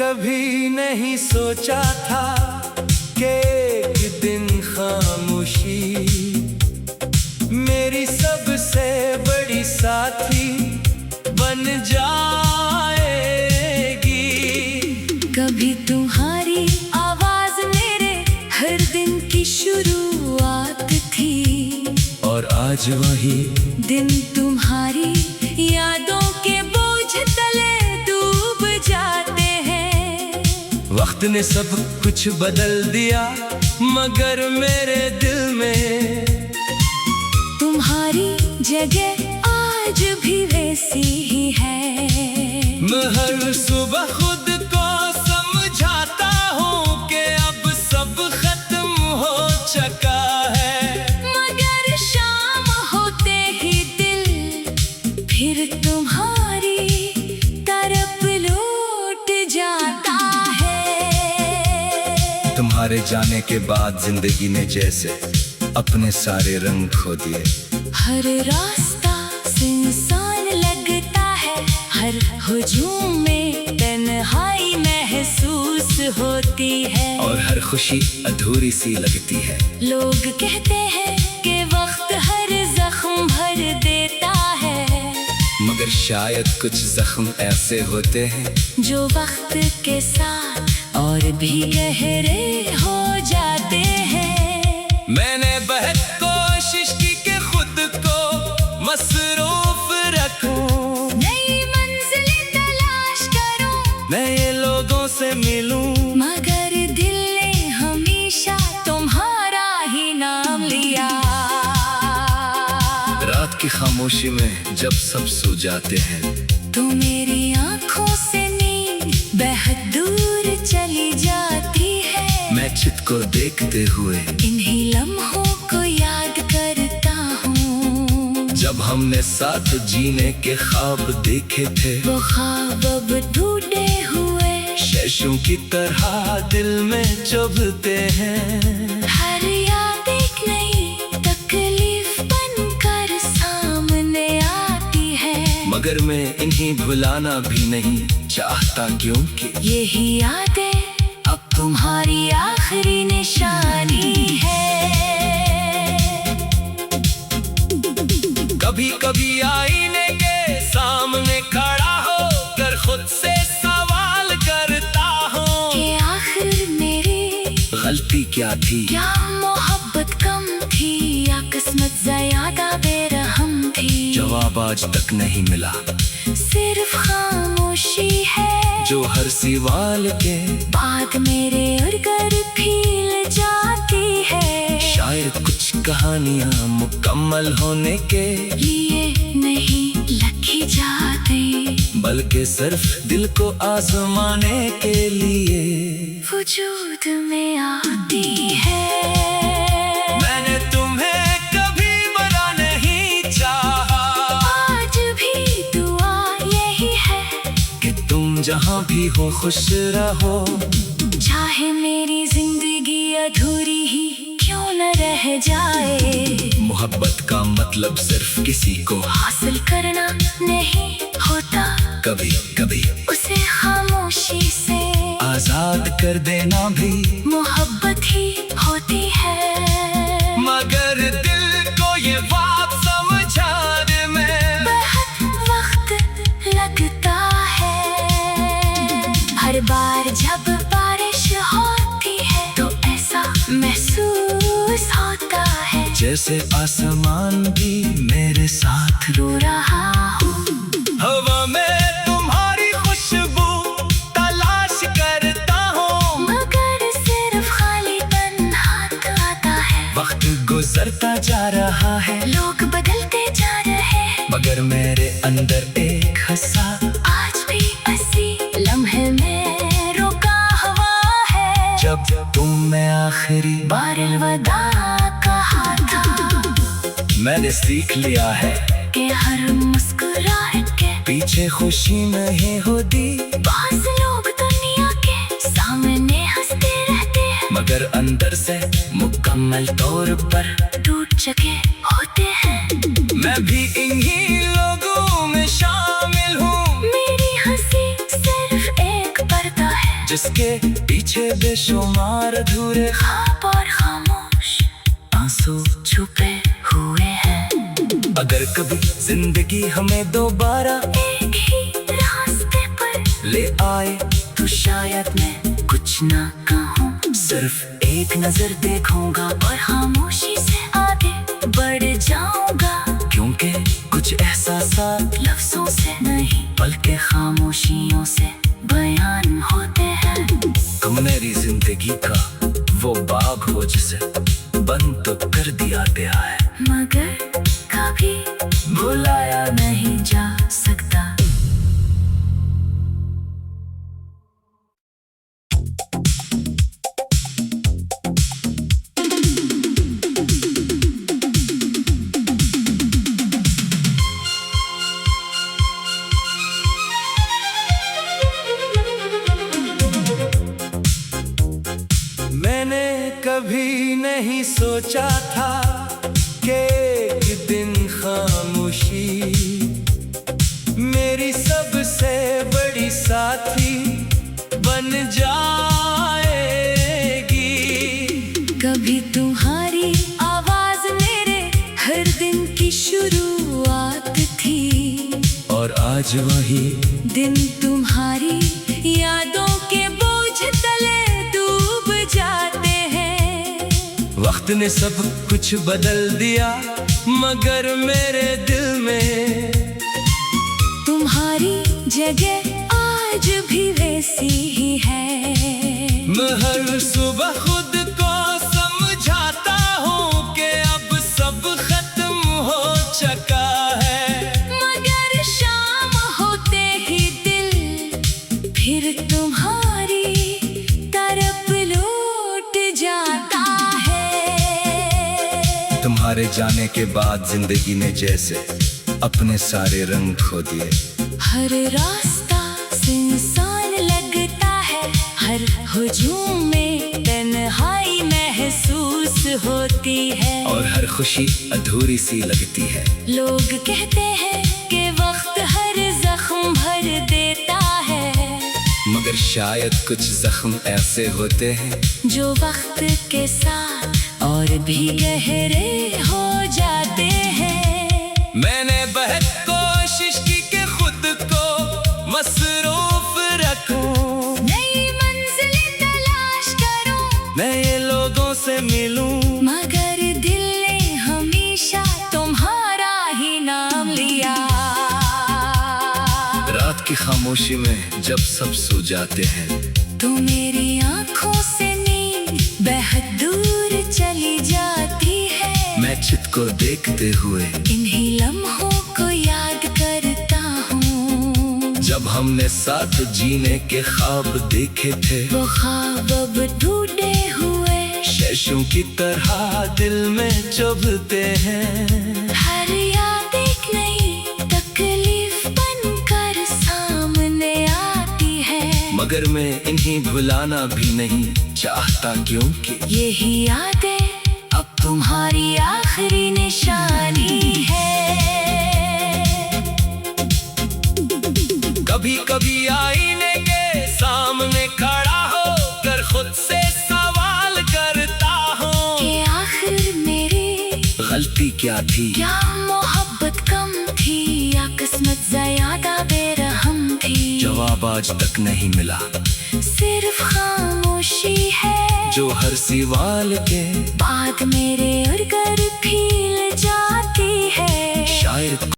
कभी नहीं सोचा था कि एक दिन खामोशी मेरी सबसे बड़ी साथी बन जाएगी। कभी तुम्हारी आवाज मेरे हर दिन की शुरुआत थी, और आज वही दिन तुम्हारी यादों के बोझ तले डूब जाते हैं। वक्त ने सब कुछ बदल दिया, मगर मेरे दिल में तुम्हारी जगह आज भी वैसी ही है। मैं हर सुबह खुद को समझाता हूँ कि अब सब खत्म हो चुका है, मगर शाम होते ही दिल फिर तुम्हारी तरफ लौट जाता है। तुम्हारे जाने के बाद जिंदगी ने जैसे अपने सारे रंग खो दिए। हर रास्ता सुनसान लगता है, हर हुजूम में तन्हाई महसूस होती है, और हर खुशी अधूरी सी लगती है। लोग कहते हैं कि वक्त हर जख्म भर देता है, मगर शायद कुछ जख्म ऐसे होते हैं जो वक्त के साथ और भी गहरे हो जाते हैं। मैंने बहुत कोशिश की कि खुद को मसरूफ रखूं, नई मंजिलें तलाश करूं, नए लोगों से मिलूं, मगर दिल ने हमेशा तुम्हारा ही नाम लिया। रात की खामोशी में जब सब सो जाते हैं, तो मेरी आंखों से नींद बेहद दूर चली जाती है। मैं चित को देखते हुए इन्हीं लम्हों को याद करता हूँ, जब हमने साथ जीने के ख्वाब देखे थे। वो ख्वाब अब टूटे हुए शेषों की तरह दिल में चुभते हैं। हर याद एक नई तकलीफ बनकर सामने आती है, मगर मैं इन्हीं भुलाना भी नहीं चाहता, क्योंकि यही यादें अब तुम्हारी आखिरी निशानी है। कभी कभी आईने के सामने खड़ा हो कर खुद से सवाल करता हूँ कि आखिर मेरी गलती क्या थी, क्या मोहब्बत कम थी या किस्मत ज्यादा बेरहम थी। जवाब आज तक नहीं मिला, सिर्फ खामोशी है जो हर सवाल के बात मेरे उड़कर फील जाती है। शायद कुछ कहानियाँ मुकम्मल होने के लिए नहीं लिखी जाती, बल्कि सिर्फ दिल को आजमाने के लिए वजूद में आती है। मैंने तुम्हें कभी बुरा नहीं चाहा, आज भी दुआ यही है कि तुम जहाँ भी हो खुश रहो। चाहे मेरी जिंदगी अधूरी ही क्यों न रह जाए, मोहब्बत का मतलब सिर्फ किसी को हासिल करना नहीं होता, कभी कभी उसे खामोशी से आजाद कर देना भी मोहब्बत ही होती है। मगर दिल को ये बात समझाने में बहुत वक्त लगता है। हर बार जब बारिश होती है तो ऐसा महसूस होता है जैसे आसमान भी मेरे साथ रो रहा हूँ। हवा में तुम्हारी खुशबू तलाश करता हूँ, मगर सिर्फ खालीपन हाथ आता है। वक्त गुजरता जा रहा है, लोग बदलते जा रहे हैं, मगर मेरे अंदर एक हंसा आज भी ऐसी लम्हे में रुका हुआ है। जब तुमने आखिरी बार अलविदा कहा था, मैंने सीख लिया है कि हर मुस्कुराहट के पीछे खुशी नहीं होती। बहुत लोग दुनिया के सामने हंसते रहते हैं, मगर अंदर से मुकम्मल तौर पर टूट चुके होते हैं। मैं भी इन्हीं लोगों में शामिल हूँ। मेरी हंसी सिर्फ एक पर्दा है, जिसके पीछे बेशुमार अधूरे ख्वाब और खामोश आंसू छुपे हुए हैं। अगर कभी जिंदगी हमें दोबारा एक ही रास्ते पर ले आए तो शायद मैं कुछ ना कहूँ, सिर्फ एक नजर देखूंगा और खामोशी से आगे बढ़ जाऊंगा। क्योंकि कुछ एहसासात लफ्जों से नहीं बल्कि खामोशियों से बयान होते हैं। तुम मेरी जिंदगी का वो बाग हो जिसे बंद तो कर दिया गया है, मगर कभी भुलाया नहीं जा सकता। मैंने कभी नहीं सोचा था कि एक दिन खामोशी मेरी सबसे बड़ी साथी बन जाएगी। कभी तुम्हारी आवाज मेरे हर दिन की शुरुआत थी, और आज वही दिन तुम्हारी यादों के बोझ तले डूब जाते हैं। वक्त ने सब कुछ बदल दिया, मगर मेरे दिल में तुम्हारी जगह आज भी वैसी ही है। मैं हर सुबह खुद को समझाता हूँ कि अब सब खत्म हो चुका है, मगर शाम होते ही दिल फिर तुम्हारी तरफ लौट जाता है। तुम्हारे जाने के बाद जिंदगी ने जैसे अपने सारे रंग खो दिए। हर रास्ता सुनसान लगता है, हर हुजूम में तन्हाई महसूस होती है, और हर खुशी अधूरी सी लगती है। लोग कहते हैं कि वक्त हर जख्म भर देता है, मगर शायद कुछ जख्म ऐसे होते हैं जो वक्त के साथ और भी गहरे हो जाते हैं। मैंने बहुत कोशिश की कि खुद को मसरूफ रखूं, नई मंजिलें तलाश करूं, नए लोगों से मिलूं, मगर दिल ने हमेशा तुम्हारा ही नाम लिया। रात की खामोशी में जब सब सो जाते हैं तो मेरी आंखों से नींद बेहद दूर चली जाती है। मैं चित को देखते हुए इन्हीं लम्हों को याद करता हूँ, जब हमने साथ जीने के ख्वाब देखे थे। वो ख्वाब अब टूटे हुए शेषों की तरह दिल में चुभते हैं। हर याद एक नई तकलीफ बनकर सामने आती है, मगर मैं इन्हीं भुलाना भी नहीं चाहता, क्योंकि यही यादें अब तुम्हारी आखिरी निशानी है। कभी कभी आईने के सामने खड़ा हो कर खुद से सवाल करता हूँ कि आखिर मेरी गलती क्या थी, क्या मोहब्बत कम थी या किस्मत ज्यादा बेरहम थी। जवाब आज तक नहीं मिला, सिर्फ खामोशी है जो हर सवाल के बाद मेरे और घर फील जाती है। शायद